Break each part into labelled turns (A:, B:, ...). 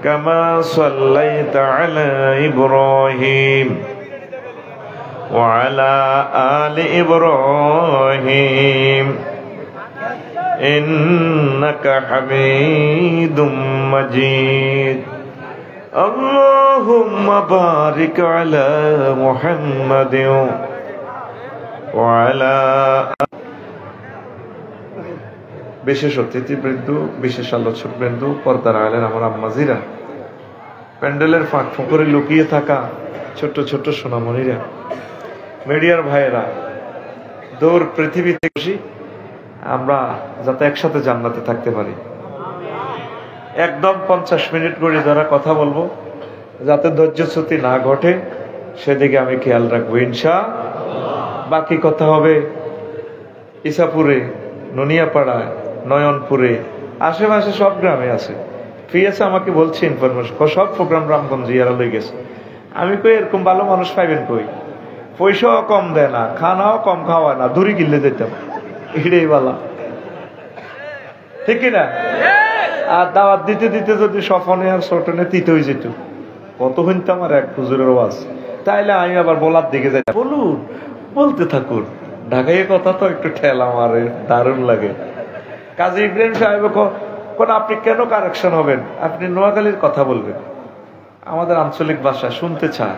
A: كما صليت على إبراهيم وعلى آل إبراهيم إنك حميد مجيد اللهم بارك على محمد وعلى বিশেষ অতিথিবৃন্দ, বিশেষ আলোচকবৃন্দ, পর্দার আলেন আমার আম্মাজিরা, প্যান্ডেলের ফাঁক ফোকরে লুকিয়ে থাকা ছোট্ট ছোট্ট সোনামণিরা, মিডিয়ার ভাইয়েরা, দূর পৃথিবী থেকে আমরা যাতে একসাথে জান্নাতে থাকতে পারি। একদম 50 মিনিট করে যারা কথা বলবো, যাতে ধৈর্যচ্যুতি না ঘটে সেদিকে আমি খেয়াল রাখবো ইনশাআল্লাহ। বাকি কথা হবে ইসাপুরে, ননিয়াপাড়ায়, নয়নপুরে, আশেপাশে সব গ্রামে আছে। ফিয়াছে আমাকে বলছে ইনফরমেশন, সব প্রোগ্রাম রামগঞ্জ ইয়ারা লই গেছে। আমি কই এরকম ভালো মানুষ পাইবেন কই? পয়সাও কম দেয় না, খানাও কম খাওয়ায় না, দূরে গিলে যেতাম, এটাই বালা, ঠিক না? আর দাওয়াত দিতে দিতে যদি সফনে আর ছোটনে তিতে হয়ে যেত, কত হইতাম আর এক হুজুরের ওয়াজ। তাইলে আমি আবার বলার দিকে যাই, বলুন, বলতে থাকুন। ঢাকায় কথা তো একটু ঠেলা মারে, দারুণ লাগে। কাজী ইব্রাহিম সাহেব কোন আপনি কেন কারেকশন হবেন? আপনি নোয়াখালীর কথা বলবেন, আমাদের আঞ্চলিক ভাষা শুনতে চায়।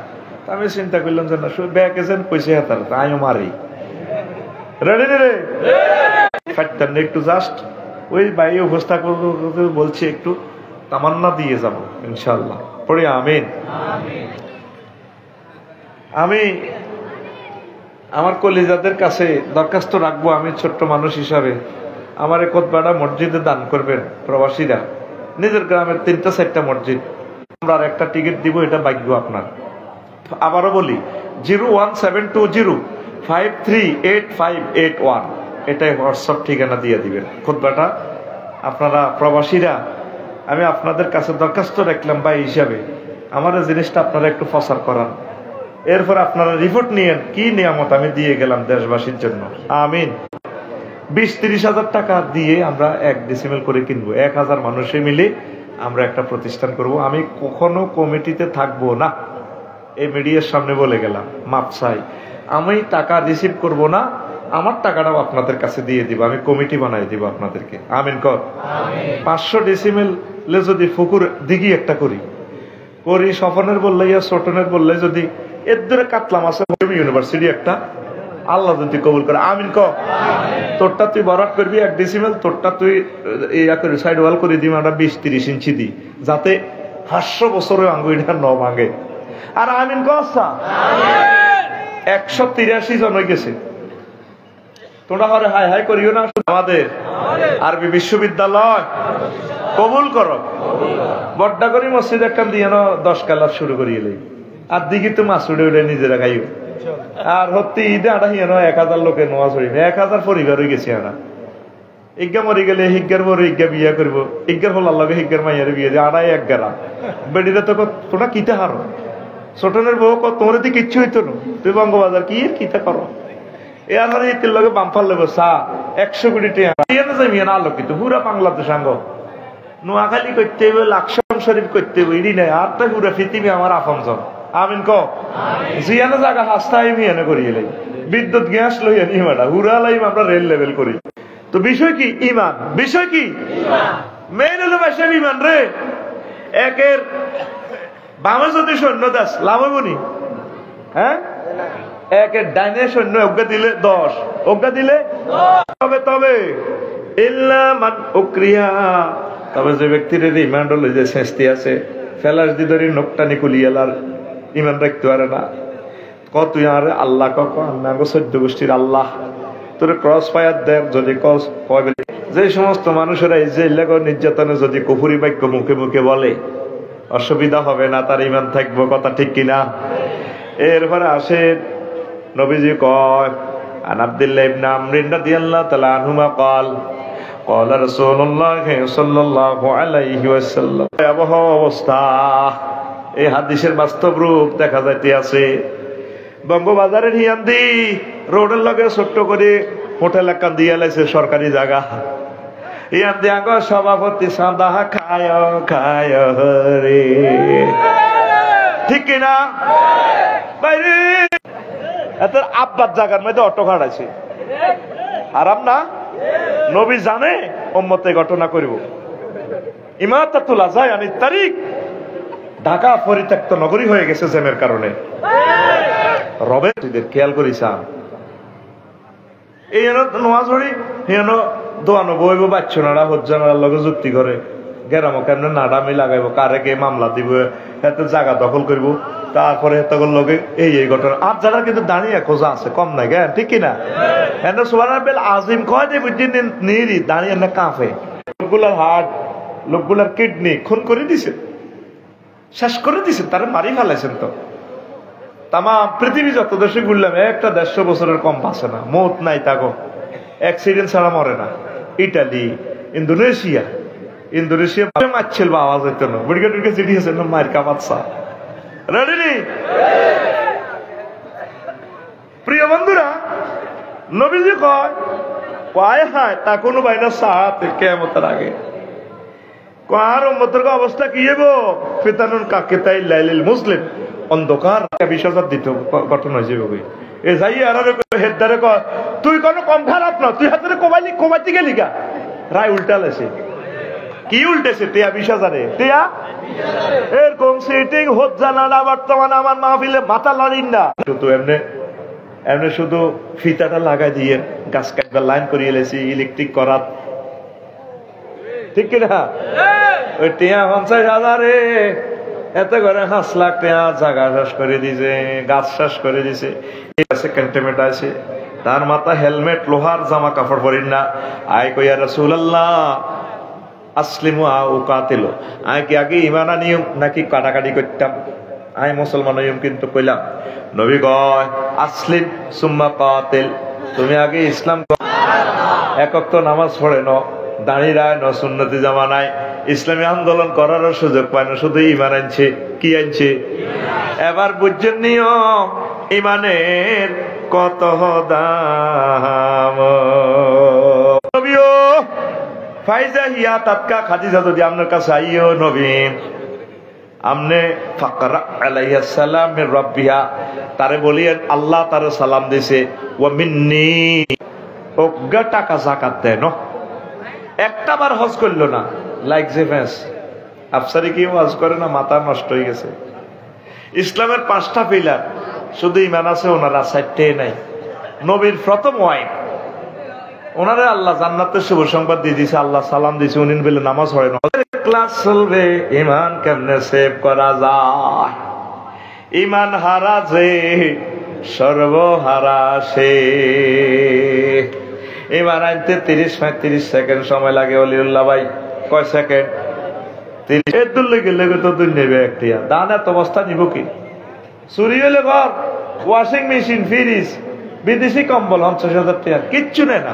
A: আমি চিন্তা করলাম যে না, ব্যাকে যেন পয়সা হাতার আমিও মারি, রেডি রে ফাটতাম না, একটু জাস্ট ওই ভাই অবস্থা করতে বলছি, একটু তামান্না দিয়ে যাব ইনশাআল্লাহ, পড়ি আমিন। আমি আমার কলিজাদের কাছে দরখাস্ত রাখবো, আমি ছোট্ট মানুষ হিসাবে, আমার এক খুতবাটা মসজিদে দান করবেন প্রবাসীরা। নিজের গ্রামের 3-4টা মসজিদ, আমরা একটা টিকিট দিব, এটা ভাগ্য আপনার। আবারও বলি, 01720538581, এটাই হোয়াটসঅ্যাপ ঠিকানা দিয়ে দিবেন খুতবাটা। আপনারা প্রবাসীরা, আমি আপনাদের কাছে দরখাস্ত রাখলাম ভাই হিসাবে, আমার জিনিসটা আপনারা একটু প্রচার করান। এরপর আপনারা রিপোর্ট নিয়েন কি নিয়ামত আমি দিয়ে গেলাম দেশবাসীর জন্য। আমিন। 20-30 হাজার টাকা দিয়ে আমরা 1 ডেসিমেল করে কিনবো, 1000 মানুষে মিলে আমরা একটা প্রতিষ্ঠান করব। আমি কখনো কমিটিতে থাকবো না, এই মিডিয়ার সামনে বলে গেলাম, মাপ চাই। আমি টাকা রিসিভ করব না, আমার টাকাটাও আপনাদের কাছে দিয়ে দিব, আমি কমিটি বানাই দিব আপনাদেরকে। আমিন কর। 500 ডেসিমেলে যদি পুকুর দিঘি একটা করি, স্বপনের বললে ইয়া ছোটনের বললে যদি এর ধরে কাটলাম আছে ইউনিভার্সিটি একটা, আল্লাহ যদি কবুল করে, আমিন কর। তোরটা তুই বরাদ করবি 1 ডেসিমেল, তোরটা তুই ইয়া করে সাইড ওয়াল করে দিবি, আমরা 20-30 ইঞ্চি দিই, যাতে 500 বছরে আঙ্গুইটা ন ভাঙে। আর আমিন কর। 183 জন হয়ে গেছে, তোমরা হরে হাই হাই করিও না। আমাদের আরবি বিশ্ববিদ্যালয় কবুল করো, বড্ডা করি মসজিদ একটা দিয়ে 10 কালার শুরু করিয়ে লই, আর দিকে তো মাছ উড়ে উড়ে নিজেরা খাইও। আর হত্যি ঈদে আটা হিয়ানো 1000 লোকের নোয়াজ হইবে, 1000 পরিবার হয়ে গেছে। আনা ইজ্ঞা মরি গেলে হিজ্ঞার মরে ইজ্ঞা বিয়া করবো, ইজ্ঞার হল আল্লাহকে হিজ্ঞার মাইয়ারে বিয়ে দিয়ে আড়াই 11 বেডিরা তো তোমরা কিতে হারো। ছোটনের বউ তোমার তো কিচ্ছু হইতো না, তুই বঙ্গবাজার কি কিতে করো। এর ইতির লগে বাম্পার লেবো চা 100 কোটি টাকা মিয়ান আলোকিত পুরা বাংলাদেশ আঙ্গ। নোয়াখালী করতে হইবে, লাকসাম শরীফ করতে হইবে, ইডি নাই আর তো পুরা পৃথিবী আমার আপনজন। আমিন ক। জিয়ানো জায়গা হাস্তায় মিয়ানে করিয়ে লাই, বিদ্যুৎ গ্যাস লইয়া নি মাডা হুরা লাইম আমরা রেল লেভেল করি। তো বিষয় কি? ইমান। বিষয় কি? মেইন হলো ভাষার ইমান রে। একের বামে যদি সৈন্য দাস লাভ হইব নি? হ্যাঁ, একের ডাইনে সৈন্য অজ্ঞা দিলে 10, অজ্ঞা দিলে তবে ইল্লা মান উকরিয়া, তবে যে ব্যক্তির ইমান হলো যে শাস্তি আছে, ফেলাস দি ধরি নোকটানি কুলিয়ালার ইমান রাখতে পারে না। কত আর আল্লাহ কাগো 14 গোষ্ঠীর আল্লাহ তোর ক্রস ফায়ার দেয় যদি ক্রস কবে। যে সমস্ত মানুষেরা এই যে নির্যাতনে যদি কুফরি বাক্য মুখে মুখে বলে, অসুবিধা হবে না, তার ইমান থাকবো, কথা ঠিক কিনা? এরপরে আসে নবীজি কয়, আন আব্দুল্লাহ ইবনে আমর রাদিয়াল্লাহু তাআলা আনহুমা قال قال رسول الله صلى الله عليه وسلم। আবহাওয়া অবস্থা, এই হাদিসের বাস্তব রূপ দেখা যাইতে আছে। বঙ্গবাজারের হিয়ান্দি রোডের লগে ছোট্ট করে হোটেল একটা দিয়ে লাইছে, সরকারি জায়গা। ইয়ান দিয়া গো সভাপতি সাদা খায় খায় রে, ঠিক কিনা বাইরে? এত আব্বার জায়গার মধ্যে অটো খাড়াইছে, আরাম না? নবী জানে উম্মতে ঘটনা করিব। ইমাতাতুল আযায় আনিত তারিক, ঢাকা পরিত্যক্ত নগরী হয়ে গেছে জ্যামের কারণে। রবে খেয়াল করিসাম এই নোয়াজ হরি হেন দোয়ানো বইব বাচ্চনারা হজ্জানার লগে যুক্তি করে গেরামো কেমনে নাডামি লাগাইব, কারে কে মামলা দিব, এত জায়গা দখল করব, তারপরে তখন লগে এই ঘটনা। আর যারা কিন্তু দাঁড়িয়ে খোঁজা আছে কম নাই জ্ঞান, ঠিক কিনা? এন সুবহানাল বেল আজিম কয় যে বুঝিন নিরি দাঁড়িয়ে না কাঁপে। লোকগুলার হার্ট, লোকগুলার কিডনি খুন করে দিছে, শেষ করে দিছে, তারা মারি ফেলাইছেন। তো তামাম পৃথিবী যত দেশে ঘুরলাম একটা 150 বছরের কম বাঁচে না, মৌত নাই তাগো, অ্যাক্সিডেন্ট ছাড়া মরে না। ইটালি, ইন্দোনেশিয়া মারছিল বা আওয়াজ হইতো না, বুড়িকে টুড়িকে চিঠিয়েছে না মার কামাচ্ছা। রেডি? প্রিয় বন্ধুরা, নবীজি কয় পায় হায় তা কোনো বাইনা সাহাতে কিয়ামতের আগে কার উম্মতের অবস্থা কি হইব? ফিতানুন কাকিতাই লাইলিল মুসলিম, অন্ধকার 20,000 দিত গঠন হয়ে যাবে। এ যাই আর হেদারে কয় তুই কোনো কম খারাপ না, তুই হাতে কমাইতে গেলি গা। রায় উল্টালেছে। কি উল্টেছে? টিয়া 20,000 টিয়া এরকম সিটিং হত জানা বর্তমানে আমার মাহফিলে মাথা লড়িন না, শুধু এমনি এমনি শুধু ফিতাটা লাগাই দিয়ে গাছ কাটবার লাইন করিয়ে এলেছি ইলেকট্রিক করার, ঠিক কিনা? ওই টিয়া 50,000 এত করে 5 লাখ টাকা জায়গা শেষ করে দিছে, গাছ শেষ করে দিছে। ক্যান্টনমেন্ট আছে, তার মাথা হেলমেট, লোহার জামা কাপড় পরিন না। আয় কইয়া রাসূলুল্লাহ আসলিমু আও কাতিলু, আয় কি আগে ঈমান আনিম নাকি কাটাকাটি করতাম? আয় মুসলমান হইম কিন্তু কইলাম। নবী কয় আসলিম সুম্মা কাতিল, তুমি আগে ইসলাম এক ওয়াক্ত নামাজ পড়ে ন, দাঁড়িয়ে রায় ন, সুন্নতি জামানায় ইসলামী আন্দোলন করার সুযোগ পায় না, শুধু ঈমান আনছে। কি আনছে? এবার বুঝছেন নিয়ম, ঈমানের কত দাম। নবীও ফাইজা হিয়া তাতকা খাদিজা যদি আপনার কাছে আইও নবী, আমনে ফাকরা আলাইহিস সালাম মির রাব্বিহা, তারে বলিয়েন আল্লাহ তারে সালাম দিছে, ওয়া মিন্নি, ওগা টাকা যাকাত দেন। একটা বার হজ করলো না, লাইক যে ফেস আফসারি কি হজ করে না, মাথা নষ্ট হয়ে গেছে। ইসলামের 5টা পিলার, শুধু ঈমান আছে ওনার, 4টে নাই। নবীর প্রথম ওয়াইফ, ওনারে আল্লাহ জান্নাতের শুভ সংবাদ দিয়ে দিয়েছে, আল্লাহ সালাম দিয়েছে, উনি বলে নামাজ হয় না। ক্লাস চলবে ঈমান কেমনে সেভ করা যায়। ঈমান হারা যে সর্বহারা সে। ঈমান আনতে 30-35 সেকেন্ড সময় লাগে। অলিউল্লাহ ভাই কয় সেকেন্ড? 30। এর দূর লেগে লেগে তো দুই নেবে একটিয়া দান, এত অবস্থা নিব কি? চুরি হইলে ঘর, ওয়াশিং মেশিন, ফ্রিজ, বিদেশি কম্বল 50,000 টাকা কিচ্ছু নেই না।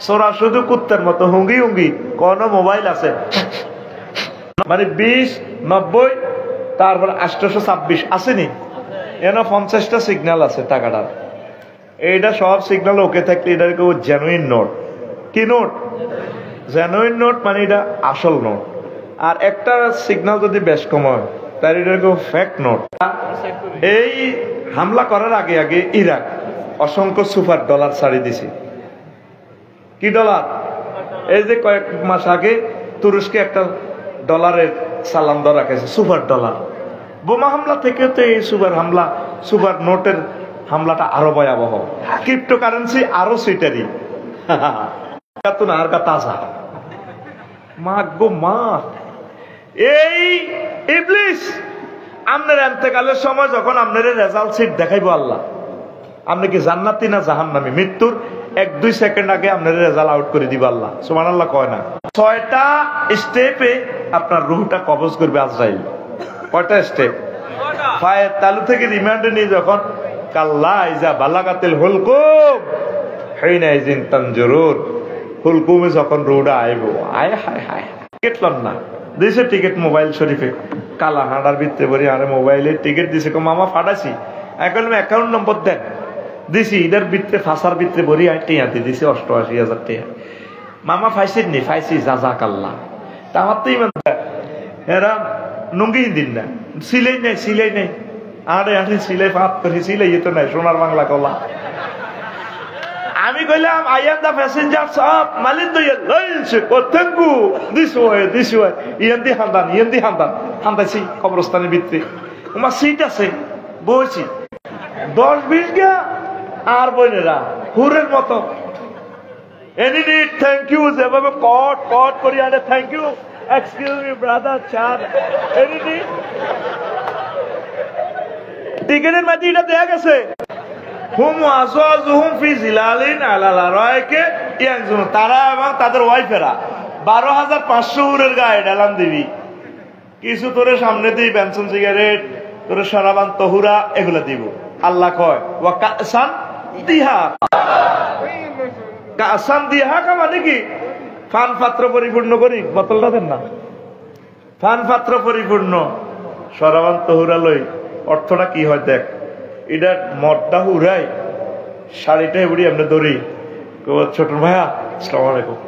A: সোরা শুধু কুত্তার মতো হুঙ্গি হুঙ্গি, কোন মোবাইল আছে মানে 20, 90, তারপর 826 আসেনি, এন 50টা সিগন্যাল আছে টাকাটার। এইটা সব সিগন্যাল ওকে থাকলে এটা কেউ জেনুইন নোট। কি নোট? জেনুইন নোট মানে এটা আসল নোট। আর একটা সিগন্যাল যদি বেশ কম হয় তার এটা কেউ ফেক নোট। এই হামলা করার আগে আগে ইরাক অসংখ্য সুপার ডলার ছাড়ি দিছে। কি ডলার? এই যে কয়েক মাস আগে তুরস্কে একটা ডলারের সালাম দর রাখেছে, সুপার ডলার। বোমা হামলা থেকে তো এই সুপার হামলা, সুপার নোটের হামলাটা আরো ভয়াবহ। ক্রিপ্টো কারেন্সি আরো সিটারি। আর তাজা মা গো মা, এই ইবলিস আপনার ইন্তেকালের সময় যখন আপনার রেজাল্ট শিট দেখাইবো আল্লাহ, আপনি কি জান্নাতি না জাহান্নামী, মৃত্যুর 1-2 সেকেন্ড আগে আপনার রেজাল্ট আউট করে দিব আল্লাহ। সুবহানাল্লাহ কয় না? 6টা স্টেপে আপনার রূহটা কবজ করবে আজরাইল। কয়টা স্টেপ? পায়ের তালু থেকে রিমান্ডে নিয়ে যখন কাল্লা ইজা বালাগাতিল হুলকুম হিনা ইজিন তানজুরুন, হুলকুমে যখন রূহটা আইবো, আয় হায় হায়, টিকিট লন না দিছে, টিকিট মোবাইল শরীফে কালা হাঁড়ার ভিতরে ভরি, আরে মোবাইলের টিকিট দিছে, মামা ফাটাছি, এখন অ্যাকাউন্ট নম্বর দেন, দিছি, এটার ভিতরে ফাঁসার ভিতরে ভরি টিয়াতে দিছে 88,000 টাকা। মামা ফাইসেন নি, ফাইসি জাযাকাল্লাহ। তা আমার তো ইমান এরা নুঙ্গি দিন না, সিলাই নাই, সিলাই নাই, আরে আরে সিলাই ফাত করে সিলাই তো নাই, সোনার বাংলা কলা। আমি কইলাম আই এম দা প্যাসেঞ্জার সব মালিন দইয়া লইছে কোথেঙ্গু দিস ওয়ে ইয়েন্দি হান্দান হান্দাইছি কবরস্থানের ভিতরে। আমার সিট আছে, বইছি 10-20 গা আর বোনেরা হুরের মতো এনি নিড থ্যাংক ইউ, যেভাবে কট করি আরে thank you, excuse me brother চার এনি নিড। টিকেটের মধ্যে এটা দেয়া গেছে হুম ওয়াজুহুম ফি জিলালিন আলাল রায়কে ইয়ানজুন, তারা এবং তাদের ওয়াইফেরা 12,500 উরের গায়ে ডালাম দিবি, কিছু তোরে সামনে দিই বেনসন সিগারেট, তোরে শরাবান তহুরা এগুলা দিব। আল্লাহ কয় ওয়া কাসান দিহা, কাসান দিহা কা মানে কি ফান পাত্র পরিপূর্ণ করি, বোতলটা দেন না, ফান পাত্র পরিপূর্ণ শরাবান তহুরা লই। অর্থটা কি হয় দেখ, এটা মদটা উড়াই শাড়িটা উড়ি আমরা ধরি, ছোট ভাইয়া আসসালামু আলাইকুম,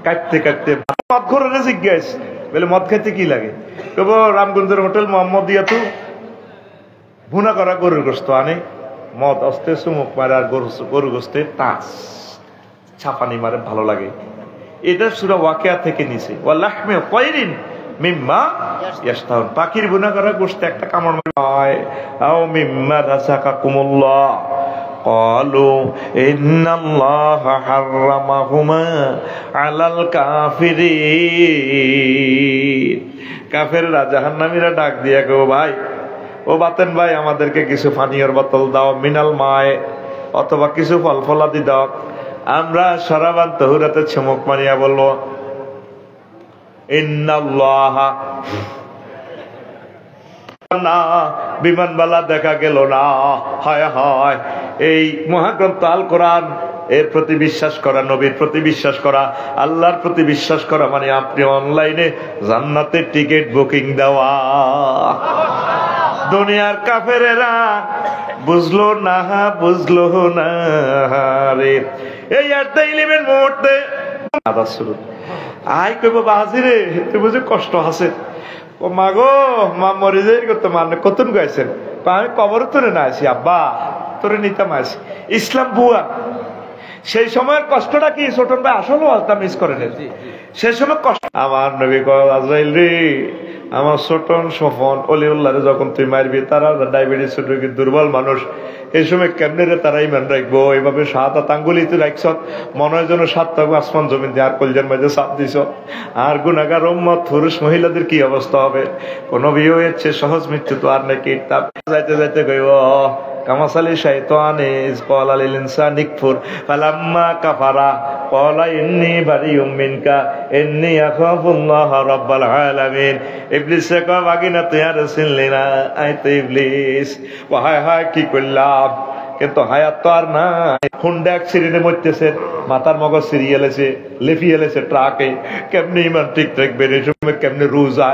A: কাটতে কাটতে মদ ঘরে জিজ্ঞাস বলে মদ খাইতে কি লাগে, কেবল রামগঞ্জের হোটেল মোহাম্মদিয়া তো ভুনা করা গরুর গোস্ত আনে, মদ অস্তে চুমুক মারে আর গরু গোস্তে টাচ ছাপানি মারে, ভালো লাগে। এটা সূরা ওয়াকিয়া থেকে নিছে, ওয়ালাহমি তায়রিন মিম্মা ইয়াশতাহুন, পাখির ভুনা করা গোস্ত একটা কামড় মারে, আও মিম্মা রাযাকাকুমুল্লাহ ক্বালু ইন্নাল্লাহা হাররামাহুমা আলাল কাফিরিন। কাফেররা জাহান্নামীরা ডাক দিয়া গো ভাই, ও বাতেন ভাই আমাদেরকে কিছু পানীয়র বোতল দাও, মিনাল মায়ে, অথবা কিছু ফল ফলাদি দাও। আমরা শরাবান তহুরাতে চুমুক মারিয়া বলবো ইন্নাল্লাহা, না বিমানবালা দেখা গেল না, হায় হায়। এই মহাগ্রন্থ আল কোরআন এর প্রতি বিশ্বাস করা, নবীর প্রতি বিশ্বাস করা, আল্লাহর প্রতি বিশ্বাস করা মানে আপনি অনলাইনে জান্নাতের টিকিট বুকিং দেওয়া। দুনিয়ার কাফেরেরা বুঝলো না রে। এই একটা ইলিমের মুহূর্তে আই কইব বাজি রে, তুই বুঝি কষ্ট আছে, ও মা গো মা মরে যাই করতে মানে কতন গাইছেন, আমি কবর তোরে না আসি, আব্বা তোরে নিতাম আসি, ইসলাম বুয়া। সেই সময়ের কষ্টটা কি ছোটন ভাই আসলে আলতা মিস করে নেই, সেই সময় কষ্ট। আমার নবী কল আজরাইল রে, আমার ছোটন সফন অলিউল্লাহরে যখন তুই মারবি, তারা ডায়াবেটিস রোগী দুর্বল মানুষ, এই সময় কেমনে রে তারা ইমান রাখবো, এইভাবে সাত আঙ্গুলিতে রাখছ, মনে হয় যেন 7 আসমান জমিন দিয়ে আর কলজার মাঝে চাপ দিছ। আর গুনাহগার উম্মত পুরুষ মহিলাদের কি অবস্থা হবে? কোন বিয়ে হচ্ছে সহজ মৃত্যু তো আর নাকি। যাইতে যাইতে কইব কামাসালি শাইতানে ইজ ক্বালা লিল ইনসানি কফুর ফালাম্মা কাফারা ক্বালা ইন্নী বারিউম মিনকা ইন্নী আখাফুল্লাহ রাব্বাল আলামিন। ইবলিস কয় বাগিনা তুই আর চিনলি না, আই তো ইবলিস। ও হায় হায় কি করলাম, কিন্তু হায়াত তো আর না। হুন্ডা অ্যাক্সিডেন্টে মরতেছে, মাথার মগজ সিরিয়াল এসে লেফি এলেছে ট্রাকে, কেমনি ইমান ঠিক থাকবে, এই সময় কেমনি রোজা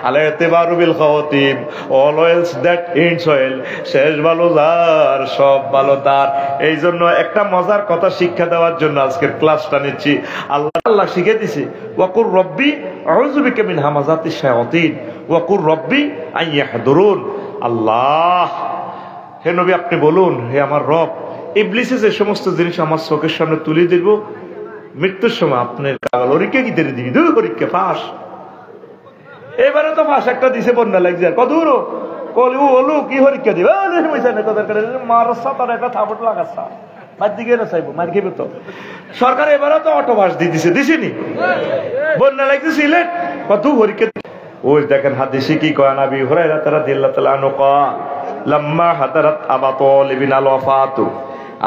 A: আলাইতিবারুবিল খাওয়াতিব, অলওয়েজ দ্যাট এন্ডস ওয়েল, শেষ ভালো যার সব ভালো তার। এই জন্য একটা মজার কথা শিক্ষা দেওয়ার জন্য আজকের ক্লাসটা নিচ্ছি। আল্লাহ শিখে দিছে ওয়াকুর রব্বি আউযু বিকা মিন হামাযাতিশ শায়াতিন ওয়াকুর রব্বি আন ইয়াহদুরুন। আল্লাহ, হে নবী আপনি বলুন, হে আমার রব, ইবলিসে যে সমস্ত জিনিস আমার চোখের সামনে তুলে দিব, মৃত্যুর সময় আপনার কাগল হরিকে কি দিয়ে দিবি, দুই হরিকে ফাঁস। এবারে তো ফাঁস একটা দিছে, বন্যা লাগছে কত দূর কলি ওলু কি হরিকে দিবে, মারসা তার একটা থাপট লাগাচ্ছা মার দিকে চাইবো, মার খেবে তো। সরকার এবারে তো অটো বাস দিয়ে দিছে, দিছিনি? বন্যা লাগছে সিলেট, কত হরিকে। ওই দেখেন হাদিসে কি কয়, নবী হুরায়রা রাদিয়াল্লাহু তাআলা আনহু কয় লাম্মা হাদারাত আবু তালিবিন আল ওয়াফাতু,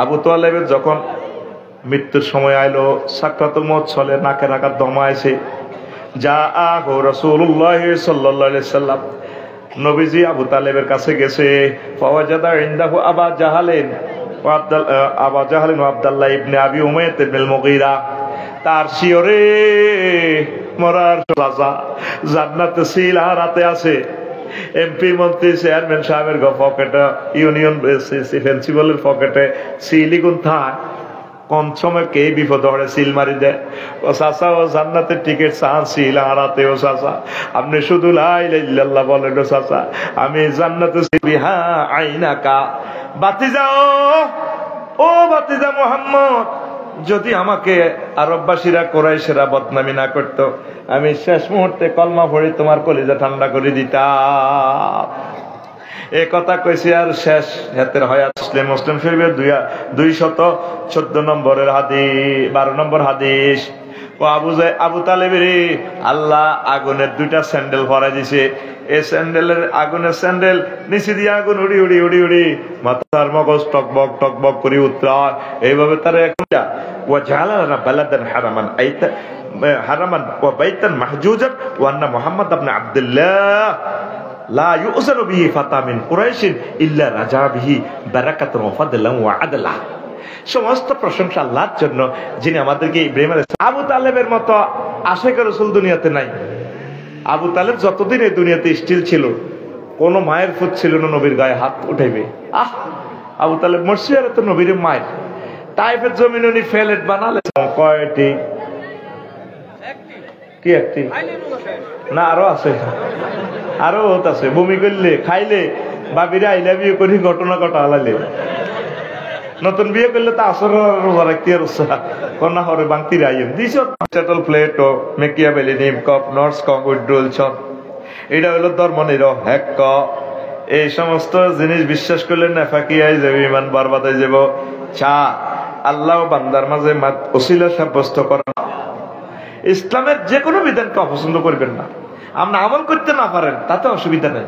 A: আবু তালেবের যখন মৃত্যুর সময় আইলো, সাকরাতুল মউত চলে, নাকের আঘাত দমাইছে, যা আহু রাসূলুল্লাহ সাল্লাল্লাহু আলাইহি সাল্লাম, নবীজি আবু তালেবের কাছে গেছে। ফাওয়াজাদা ইনদাহু আবা জাহালিন ওয়া আব্দুল্লাহ ইবনে আবি উমাইয়া ইবনে মুগীরা। তার শিয়রে মরার রাজা জান্নাতে সিল হারাতে আছে, এমপি মন্ত্রী চেয়ারম্যান সাহেবের পকেটে, ইউনিয়ন প্রিন্সিপালের পকেটে সিলিগুন থাক, কোন সময় কে বিপদ হরে সিল মারি দেয়। ও চাচা, ও জান্নাতের টিকিট চাচ্ছিল হারাতে। ও চাচা, আপনি শুধু লা ইলাহা ইল্লাল্লাহ বলেন। ও চাচা, আমি জান্নাতে বিহা আইনাকা। বাতিজা, ও বাতিজা মুহাম্মদ, যদি আমাকে আরববাসীরা কুরাইশেরা বদনামি না করতো, আমি শেষ মুহূর্তে কলমা পড়ে তোমার কলিজা ঠান্ডা করে দিতাম। এ কথা কইছি আর শেষ হাতের হায়াত মুসলিম শরীফের 214 নম্বরের হাদিস, 12 নম্বর হাদিস। ও আবু তালেবের আল্লাহ আগুনের 2টা স্যান্ডেল ভরাই দিছে। এই স্যান্ডেলের আগুনের স্যান্ডেল নিচে দিয়ে আগুন উড়ি উড়ি উড়ি উড়ি মাথার মগজ টকবক টকবক করে উত্তর। এইভাবে তারা একটা ও জালানা বালাদান হারামান আইতা হারামান ও বাইতান মাহজুজান ওয়া আন্না মুহাম্মদ ইবনে আব্দুল্লাহ লা ইউযারু বিহি ফাতা মিন কুরাইশিন ইল্লা রাজা বিহি বারাকাতুন ওয়া ফাদলান ওয়া আদলা। সমস্ত প্রশংসা আল্লাহর জন্য, যিনি আমাদেরকে ইব্রাহিম আলাইহিস সালাম। আবু তালেবের মতো আশিক রাসূল দুনিয়াতে নাই। আবু তালেব যতদিন এই দুনিয়াতে স্টিল ছিল, কোন মায়ের ফুট ছিল না নবীর গায়ে হাত উঠাইবে। আবু তালেব মরছে আর তো নবীর মায়ের। তাইফের জমিন উনি ফ্ল্যাট বানালে কয়টি? কি একটি না, আরো আছে, আরো আছে। বমি করলে খাইলে বাবিরা আই লাভ ইউ করি ঘটনা ঘটা হালালে। নতুন বিয়ে করলে তো আসর রোজা রাখতে কন্যা হরে বাংতি রাইম দিছ সেটল প্লেট ও মেকিয়া বেলি নিম কপ নর্স কম উইড্রোল ছট। এটা হলো ধর্মনির হ্যাক। এই সমস্ত জিনিস বিশ্বাস করলে নেফাকিয়াই যাবে, ইমান বরবাদ হয়ে যাব। আল্লাহ বান্দার মাঝে ওসিলা সাব্যস্ত করেন। ইসলামের যে কোনো বিধানকে অপছন্দ করবেন না। আপনি আমল করতে না পারেন তাতে অসুবিধা নেই।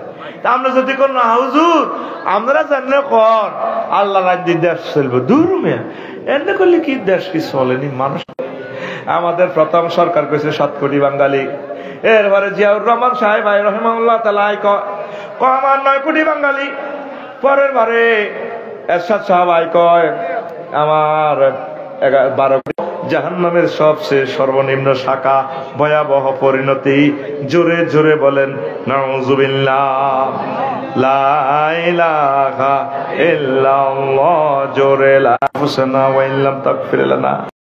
A: আমরা যদি কোন হুজুর আমরা জানলে কর আল্লাহ রাজ্যে দেশ চলবে, দূর মেয়ে এমনি করলে কি দেশ কি চলেনি মানুষ। আমাদের প্রথম সরকার কইছে 7 কোটি বাঙালি। এরপরে জিয়াউর রহমান সাহেব রহিমাহুল্লাহ তাআলা আমার 9 কোটি বাঙালি। পরের বারে এরশাদ সাহেব কয় আমার 12 কোটি। জাহান্নামের সবচেয়ে সর্বনিম্ন শাখা, ভয়াবহ পরিণতি। জোরে জোরে বলেন নাউযুবিল্লাহ। লা ইলাহা ইল্লাল্লাহ। জোরে লা হুসনা ওয়া ইল্লাম তাগফির লানা।